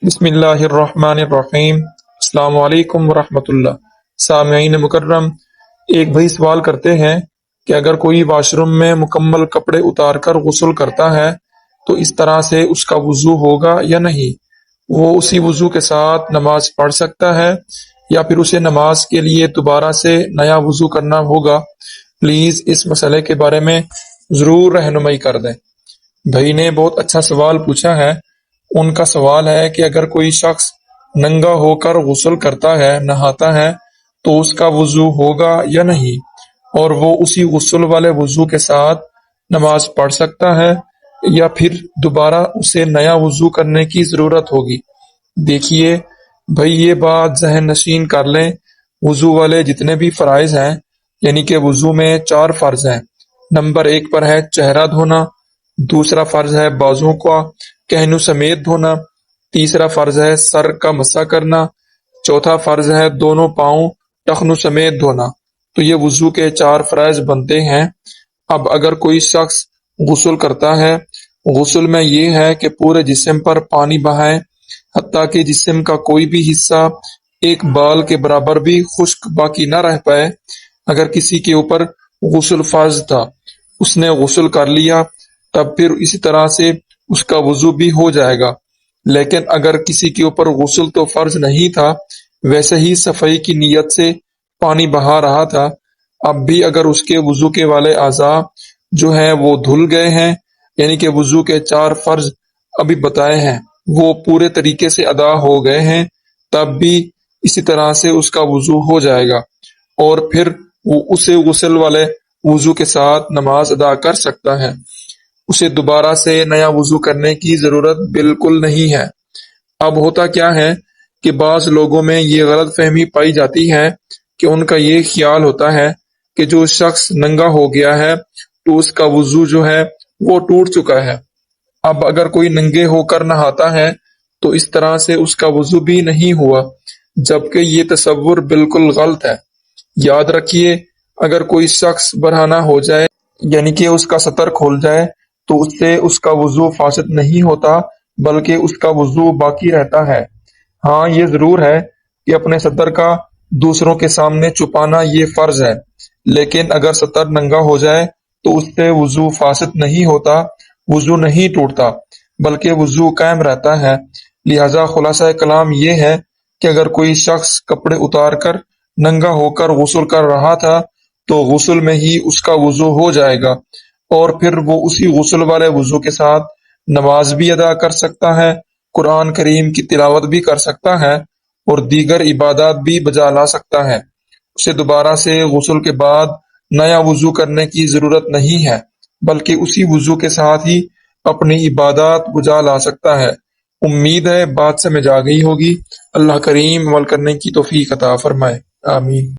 بسم اللہ الرحمن الرحیم۔ السلام علیکم ورحمۃ اللہ۔ سامعین مکرم، ایک بھائی سوال کرتے ہیں کہ اگر کوئی واش روم میں مکمل کپڑے اتار کر غسل کرتا ہے تو اس طرح سے اس کا وضو ہوگا یا نہیں؟ وہ اسی وضو کے ساتھ نماز پڑھ سکتا ہے یا پھر اسے نماز کے لیے دوبارہ سے نیا وضو کرنا ہوگا؟ پلیز اس مسئلے کے بارے میں ضرور رہنمائی کر دیں۔ بھائی نے بہت اچھا سوال پوچھا ہے۔ ان کا سوال ہے کہ اگر کوئی شخص ننگا ہو کر غسل کرتا ہے، نہاتا ہے، تو اس کا وضو ہوگا یا نہیں، اور وہ اسی غسل والے وضو کے ساتھ نماز پڑھ سکتا ہے یا پھر دوبارہ اسے نیا وضو کرنے کی ضرورت ہوگی؟ دیکھیے بھائی، یہ بات ذہن نشین کر لیں۔ وضو والے جتنے بھی فرائض ہیں، یعنی کہ وضو میں 4 فرض ہیں۔ نمبر 1 پر ہے چہرہ دھونا، دوسرا فرض ہے بازوں کا کہنوں سمیت دھونا، تیسرا فرض ہے سر کا مسح کرنا، چوتھا فرض ہے دونوں پاؤں ٹخنوں سمیت دھونا۔ تو یہ وضو کے 4 فرائض بنتے ہیں۔ اب اگر کوئی شخص غسل کرتا ہے، غسل میں یہ ہے کہ پورے جسم پر پانی بہائے، حتیٰ کہ جسم کا کوئی بھی حصہ ایک بال کے برابر بھی خشک باقی نہ رہ پائے۔ اگر کسی کے اوپر غسل فرض تھا، اس نے غسل کر لیا، تب پھر اسی طرح سے اس کا وضو بھی ہو جائے گا۔ لیکن اگر کسی کے اوپر غسل تو فرض نہیں تھا، ویسے ہی صفائی کی نیت سے پانی بہا رہا تھا، اب بھی اگر اس کے وضو کے والے اعضاء جو ہیں وہ دھل گئے ہیں، یعنی کہ وضو کے 4 فرض ابھی بتائے ہیں وہ پورے طریقے سے ادا ہو گئے ہیں، تب بھی اسی طرح سے اس کا وضو ہو جائے گا، اور پھر وہ اسے غسل والے وضو کے ساتھ نماز ادا کر سکتا ہے۔ اسے دوبارہ سے نیا وضو کرنے کی ضرورت بالکل نہیں ہے۔ اب ہوتا کیا ہے کہ بعض لوگوں میں یہ غلط فہمی پائی جاتی ہے کہ ان کا یہ خیال ہوتا ہے کہ جو شخص ننگا ہو گیا ہے تو اس کا وضو جو ہے وہ ٹوٹ چکا ہے۔ اب اگر کوئی ننگے ہو کر نہاتا ہے تو اس طرح سے اس کا وضو بھی نہیں ہوا، جبکہ یہ تصور بالکل غلط ہے۔ یاد رکھیے، اگر کوئی شخص برہنہ ہو جائے، یعنی کہ اس کا سطر کھول جائے، تو اس سے اس کا وضو فاسد نہیں ہوتا، بلکہ اس کا وضو باقی رہتا ہے۔ ہاں، یہ ضرور ہے کہ اپنے سطر کا دوسروں کے سامنے چھپانا یہ فرض ہے، لیکن اگر سطر ننگا ہو جائے تو اس سے وضو فاسد نہیں ہوتا، وضو نہیں ٹوٹتا، بلکہ وضو قائم رہتا ہے۔ لہذا خلاصہ کلام یہ ہے کہ اگر کوئی شخص کپڑے اتار کر ننگا ہو کر غسل کر رہا تھا تو غسل میں ہی اس کا وضو ہو جائے گا، اور پھر وہ اسی غسل والے وضو کے ساتھ نماز بھی ادا کر سکتا ہے، قرآن کریم کی تلاوت بھی کر سکتا ہے، اور دیگر عبادات بھی بجا لا سکتا ہے۔ اسے دوبارہ سے غسل کے بعد نیا وضو کرنے کی ضرورت نہیں ہے، بلکہ اسی وضو کے ساتھ ہی اپنی عبادات بجا لا سکتا ہے۔ امید ہے بات سمجھ آ گئی ہوگی۔ اللہ کریم عمل کرنے کی توفیق عطا فرمائے، آمین۔